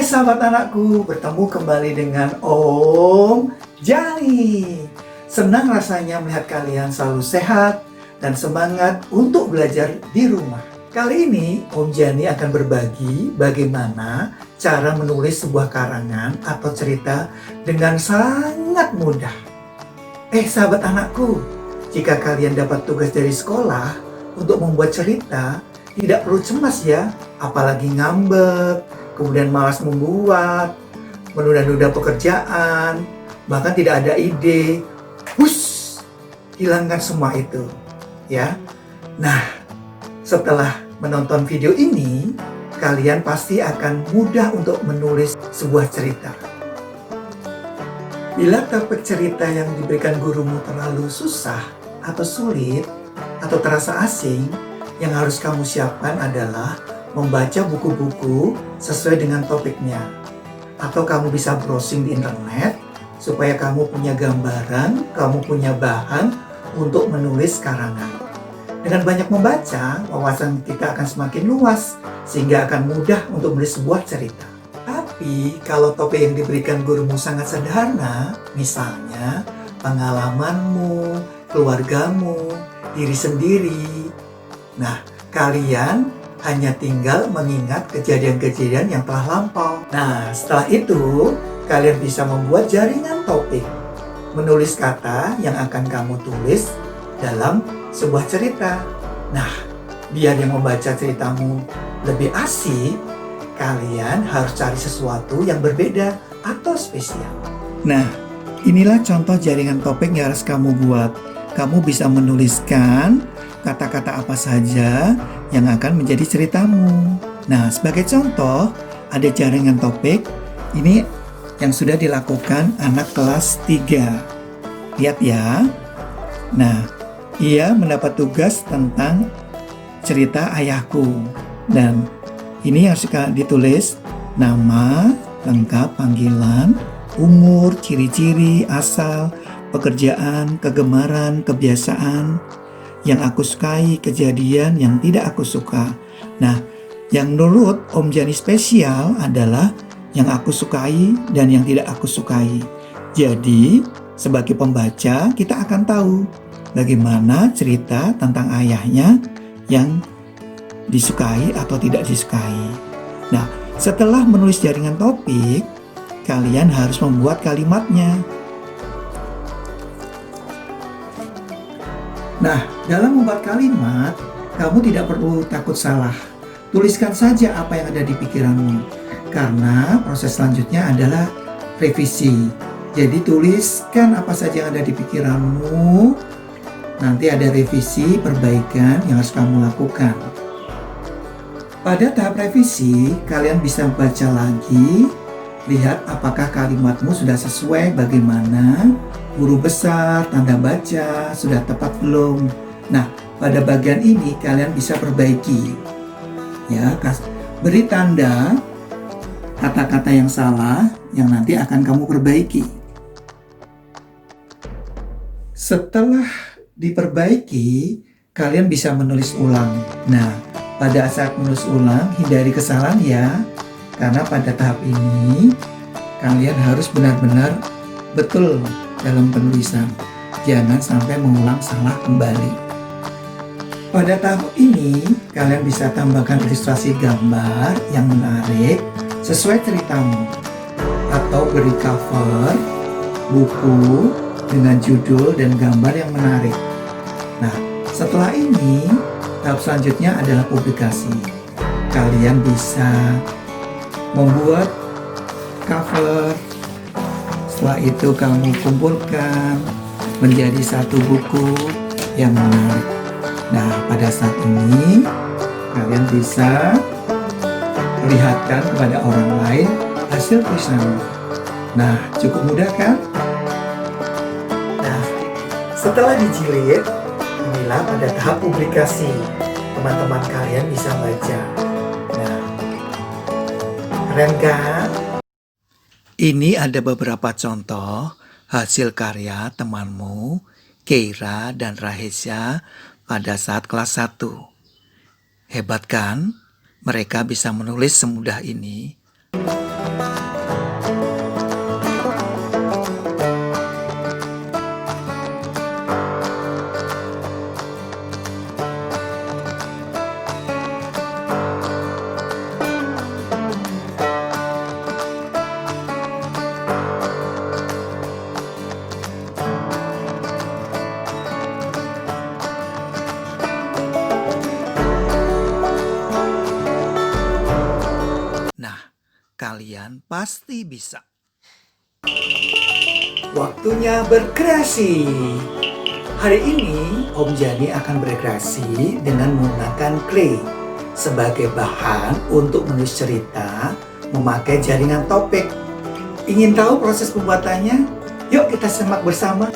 Sahabat anakku, bertemu kembali dengan Om Jani. Senang rasanya melihat kalian selalu sehat dan semangat untuk belajar di rumah. Kali ini Om Jani akan berbagi bagaimana cara menulis sebuah karangan atau cerita dengan sangat mudah. Sahabat anakku, jika kalian dapat tugas dari sekolah untuk membuat cerita, tidak perlu cemas ya, apalagi ngambek, kemudian malas membuat, menunda-nunda pekerjaan, bahkan tidak ada ide. Hilangkan semua itu, ya. Nah, setelah menonton video ini, kalian pasti akan mudah untuk menulis sebuah cerita. Bila topik cerita yang diberikan gurumu terlalu susah atau sulit atau terasa asing, yang harus kamu siapkan adalah membaca buku-buku sesuai dengan topiknya. Atau kamu bisa browsing di internet supaya kamu punya gambaran, kamu punya bahan untuk menulis karangan. Dengan banyak membaca, wawasan kita akan semakin luas sehingga akan mudah untuk menulis sebuah cerita. Tapi kalau topik yang diberikan gurumu sangat sederhana, misalnya pengalamanmu, keluargamu, diri sendiri, nah, kalian hanya tinggal mengingat kejadian-kejadian yang telah lampau. Nah, setelah itu, kalian bisa membuat jaringan topik. Menulis kata yang akan kamu tulis dalam sebuah cerita. Nah, biar yang membaca ceritamu lebih asik, kalian harus cari sesuatu yang berbeda atau spesial. Nah, inilah contoh jaringan topik yang harus kamu buat. Kamu bisa menuliskan kata-kata apa saja yang akan menjadi ceritamu. Nah, sebagai contoh, ada jaringan topik. Ini yang sudah dilakukan anak kelas 3. Lihat ya. Nah, ia mendapat tugas tentang cerita ayahku. Dan ini harus ditulis nama, lengkap, panggilan, umur, ciri-ciri, asal, pekerjaan, kegemaran, kebiasaan, yang aku sukai, kejadian yang tidak aku suka. Nah, yang menurut Om Jani spesial adalah yang aku sukai dan yang tidak aku sukai. Jadi, sebagai pembaca, kita akan tahu bagaimana cerita tentang ayahnya yang disukai atau tidak disukai. Nah, setelah menulis jaringan topik, kalian harus membuat kalimatnya. Nah, dalam membuat kalimat, kamu tidak perlu takut salah. Tuliskan saja apa yang ada di pikiranmu. Karena proses selanjutnya adalah revisi. Jadi tuliskan apa saja yang ada di pikiranmu. Nanti ada revisi, perbaikan yang harus kamu lakukan. Pada tahap revisi, kalian bisa baca lagi, lihat apakah kalimatmu sudah sesuai, bagaimana, huruf besar, tanda baca, sudah tepat belum. Nah, pada bagian ini kalian bisa perbaiki. Ya, beri tanda kata-kata yang salah yang nanti akan kamu perbaiki. Setelah diperbaiki, kalian bisa menulis ulang. Nah, pada saat menulis ulang, hindari kesalahan ya. Karena pada tahap ini, kalian harus benar-benar betul dalam penulisan. Jangan sampai mengulang salah kembali. Pada tahap ini, kalian bisa tambahkan ilustrasi gambar yang menarik sesuai ceritamu. Atau beri cover buku dengan judul dan gambar yang menarik. Nah, setelah ini, tahap selanjutnya adalah publikasi. Kalian bisa membuat cover. Setelah itu kamu kumpulkan menjadi satu buku yang menarik. Nah, pada saat ini kalian bisa perlihatkan kepada orang lain hasil tulisanmu. Nah, cukup mudah kan? Nah, setelah dijilid, inilah pada tahap publikasi. Teman-teman kalian bisa baca. Nah, keren kan? Ini ada beberapa contoh hasil karya temanmu, Keira dan Rahesia pada saat kelas 1. Hebat kan? Mereka bisa menulis semudah ini. kalian pasti bisa. Waktunya berkreasi. Hari ini Om Jani akan berkreasi dengan menggunakan clay sebagai bahan untuk menulis cerita memakai jaringan topik. Ingin tahu proses pembuatannya? Yuk kita simak bersama.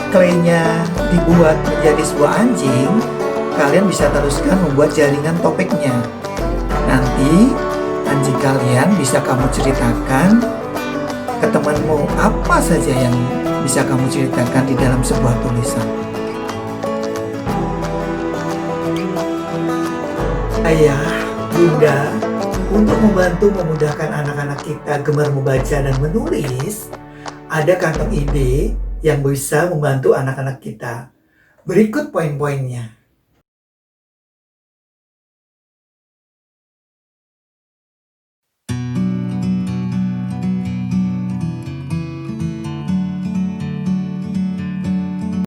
claynya dibuat menjadi sebuah anjing, kalian bisa teruskan membuat jaringan topiknya. Nanti anjing kalian bisa kamu ceritakan ke temanmu apa saja yang bisa kamu ceritakan di dalam sebuah tulisan. Ayah, Bunda, untuk membantu memudahkan anak-anak kita gemar membaca dan menulis, ada kantong ide yang bisa membantu anak-anak kita. Berikut poin-poinnya.